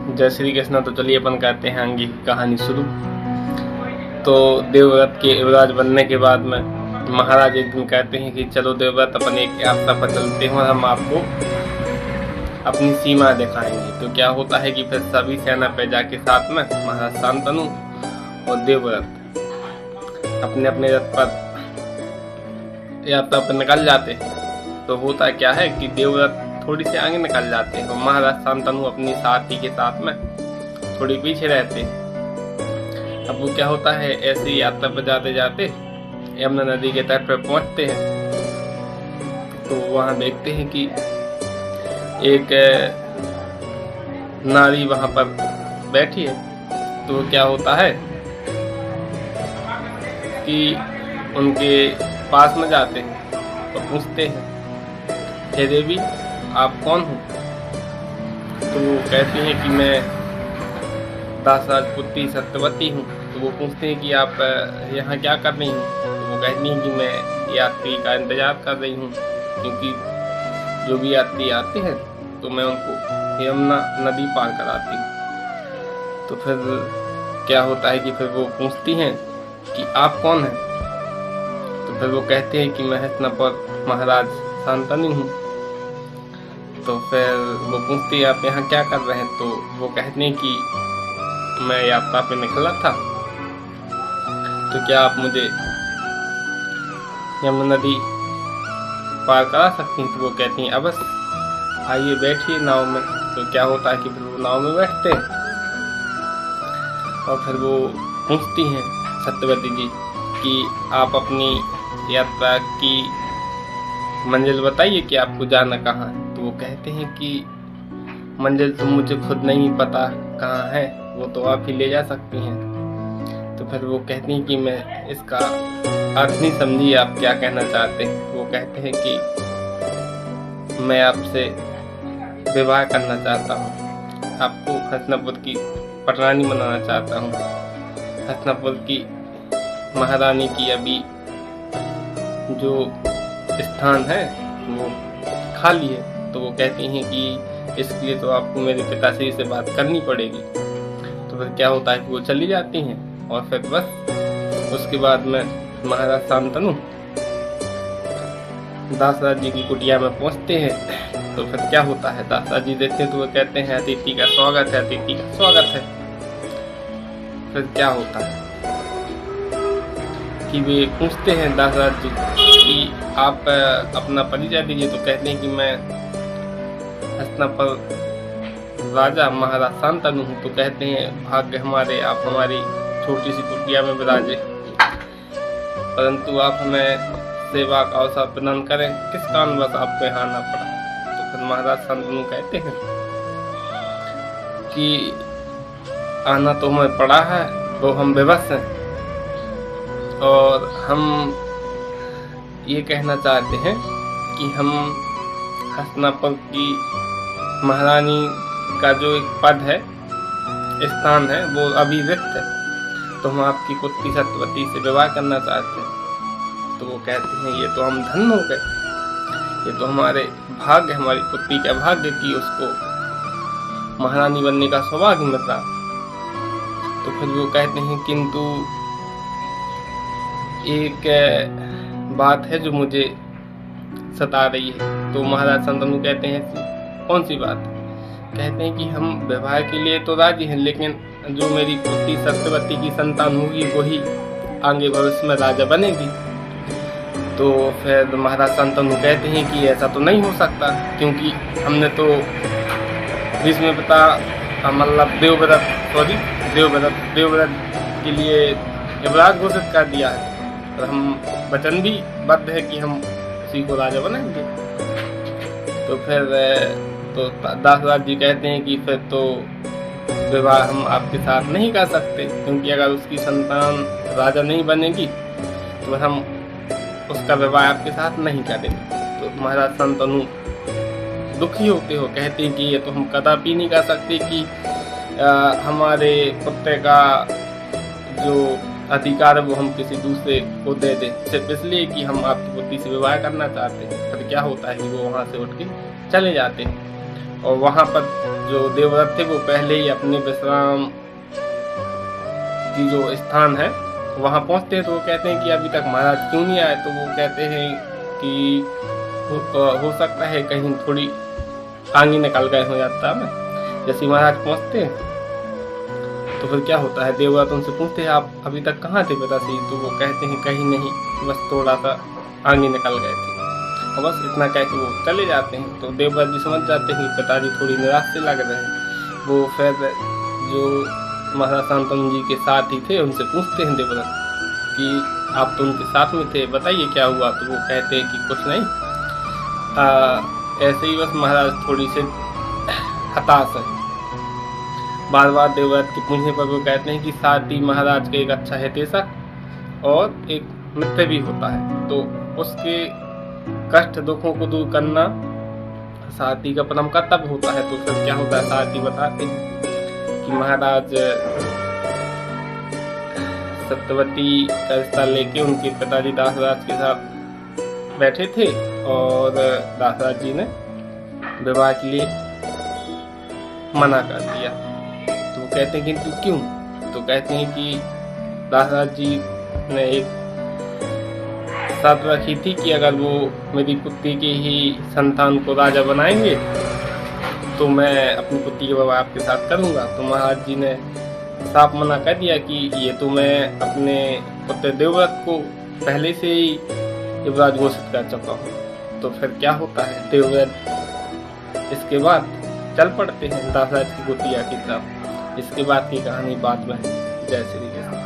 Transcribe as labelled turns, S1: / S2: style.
S1: जय श्री कृष्ण। तो चलिए अपन करते हैं आगे की कहानी शुरू। तो देवव्रत के युवराज बनने के बाद में महाराज एक दिन कहते हैं कि चलो देवव्रत अपन एक यात्रा पर चलते हैं और हम आपको अपनी सीमा दिखाएंगे। तो क्या होता है कि फिर सभी सेना पे जाके साथ में महाराज शांतनु और देवव्रत अपने अपने रथ पर यात्रा पर निकल जाते हैं। तो होता क्या है कि देवव्रत थोड़ी सी आगे निकल जाते हैं और महाराज शांतनु अपनी साथी के साथ में थोड़ी पीछे रहते हैं। अब वो क्या होता है, ऐसी यात्रा पर जाते जाते यमुना नदी के तट पर पहुंचते हैं। तो वहां देखते हैं कि एक नारी वहां पर बैठी है। तो क्या होता है कि उनके पास में जाते हैं और पूछते हैं, हे देवी आप कौन हो? तो वो कहती हैं कि मैं दासराज पुत्री सत्यवती हूँ। तो वो पूछते हैं कि आप यहाँ क्या कर रही हूँ? तो वो कहती हैं कि मैं यात्री का इंतजार कर रही हूँ, क्योंकि जो भी यात्री आते हैं तो मैं उनको यमुना नदी पार कराती हूँ। तो फिर क्या होता है कि फिर वो पूछती हैं कि आप कौन हैं? तो फिर वो कहते हैं कि मैं हस्तिनापुर महाराज शांतनु हूँ। तो फिर वो पूछती है आप यहाँ क्या कर रहे हैं? तो वो कहते हैं कि मैं यात्रा पे निकला था, तो क्या आप मुझे यमुना नदी पार करा सकती हैं? तो वो कहती हैं अवश्य, आइए बैठिए नाव में। तो क्या होता है कि फिर वो नाव में बैठते हैं और फिर वो पूछती हैं सत्यवती जी कि आप अपनी यात्रा की मंजिल बताइए कि आपको जाना कहाँ है। तो वो कहते हैं कि मंजिल तो मुझे खुद नहीं पता कहाँ है, वो तो आप ही ले जा सकती हैं। तो फिर वो कहती हैं कि मैं इसका अर्थ नहीं समझी, आप क्या कहना चाहते हैं? वो कहते हैं कि मैं आपसे विवाह करना चाहता हूँ, आपको हस्तिनापुर की पटरानी बनाना चाहता हूँ। हस्तिनापुर की महारानी की अभी जो स्थान है वो खाली है। तो वो कहती हैं कि इसके लिए तो आपको मेरे पिताश्री से बात करनी पड़ेगी। तो फिर क्या होता है कि वो चली जाती हैं और फिर बस उसके बाद में महाराज शांतनु दासराज जी की कुटिया में पहुंचते हैं। तो फिर क्या होता है, दासराज जी देखते हैं तो वो कहते हैं अतिथि का स्वागत है, अतिथि का स्वागत है। फिर क्या होता है कि वे पूछते हैं दासराज जी कि आप अपना परिचय दीजिए। तो कहते हैं कि मैं हस्तिनापुर राजा महाराज शांतनु हूँ। तो कहते हैं भाग्य हमारे, आप हमारी छोटी सी कुटिया में विराजे, परंतु आप हमें सेवा का अवसर प्रदान करें, किस कारणवश आपको यहाँ आना पड़ा? तो फिर महाराज शांतनु कहते हैं कि आना तो हमें पड़ा है, तो हम विवश हैं और हम ये कहना चाहते हैं कि हम हस्तिनापुर की महारानी का जो एक पद है, स्थान है, वो अभी रिक्त है, तो हम आपकी पुत्री सत्यवती से विवाह करना चाहते हैं। तो वो कहते हैं ये तो हम धन्य हो गए, ये तो हमारे भाग्य, हमारी पुत्री का भाग्य कि उसको महारानी बनने का सौभाग्य मिला। तो फिर वो कहते हैं किंतु एक बात है जो मुझे सता रही है। तो महाराज शांतनु कहते हैं कौन सी बात? कहते हैं कि हम विवाह के लिए तो राजी हैं, लेकिन जो मेरी पुत्री सत्यवती की संतान होगी वही आगे भविष्य में राजा बनेगी। तो फिर महाराज शांतनु कहते हैं कि ऐसा तो नहीं हो सकता, क्योंकि हमने तो भीष्म पिता मतलब देवव्रत के लिए युवराज घोषित कर दिया है और हम वचन भी बद्ध है कि हम उसी को राजा बनाएंगे। तो फिर तो दासराज जी कहते हैं कि फिर तो विवाह हम आपके साथ नहीं कर सकते, क्योंकि अगर उसकी संतान राजा नहीं बनेगी तो हम उसका विवाह आपके साथ नहीं करेंगे। तो महाराज शांतनु दुखी होते हो, कहते हैं कि ये तो हम कदापि नहीं कर सकते कि हमारे पुत्र का जो अधिकार है वो हम किसी दूसरे को दे दें, सिर्फ इसलिए कि हम आपकी पुत्री से विवाह करना चाहते हैं। फिर क्या होता है कि वो वहाँ से उठ के चले जाते हैं और वहाँ पर जो देवव्रत थे वो पहले ही अपने विश्राम की जो स्थान है वहाँ पहुँचते हैं। तो वो कहते हैं कि अभी तक महाराज क्यों नहीं आए। तो वो कहते हैं कि हो सकता है कहीं थोड़ी आगे निकल गए हो यात्रा में। जैसे महाराज पहुँचते हैं तो फिर क्या होता है, देवव्रत उनसे पूछते हैं आप अभी तक कहाँ थे पिताश्री। तो वो कहते हैं कहीं नहीं, बस थोड़ा सा आगे निकल गए थे, और बस इतना कह के वो चले जाते हैं। तो देवव्रत जी समझ जाते हैं कि पिताजी थोड़ी निराश से लग रहे हैं। वो फिर जो महाराज शांतनु जी के साथ ही थे उनसे पूछते हैं देवव्रत कि आप तो उनके साथ में थे, बताइए क्या हुआ। तो वो कहते हैं कि कुछ नहीं, ऐसे ही बस महाराज थोड़ी से हताश है। बार बार देवव्रत के पूछने पर वो कहते हैं कि साथ ही महाराज के एक अच्छा हितैषक और एक मित्र भी होता है, तो उसके कष्ट दुखों को दूर करना सारथी का परम कर्तव्य होता है। तो फिर क्या होता है, सारथी बताते हैं कि महाराज सत्यवती का रिश्ता लेके उनके पिताजी दासराज के साथ बैठे थे और दासराज जी ने विवाह के लिए मना कर दिया। तो वो कहते हैं किंतु क्यों। तो कहते हैं कि दासराज जी ने एक शर्त रखी थी कि अगर वो मेरी पुत्री के ही संतान को राजा बनाएंगे तो मैं अपनी पुत्री के विवाह आपके साथ करूंगा। तो महाराज जी ने साफ मना कर दिया कि ये तो मैं अपने पुत्र देवव्रत को पहले से ही युवराज घोषित कर चुका हूँ। तो फिर क्या होता है, देवव्रत इसके बाद चल पड़ते हैं दासराज की कुटिया की तरफ। इसके बाद की कहानी बाद में। जय श्री कृष्ण।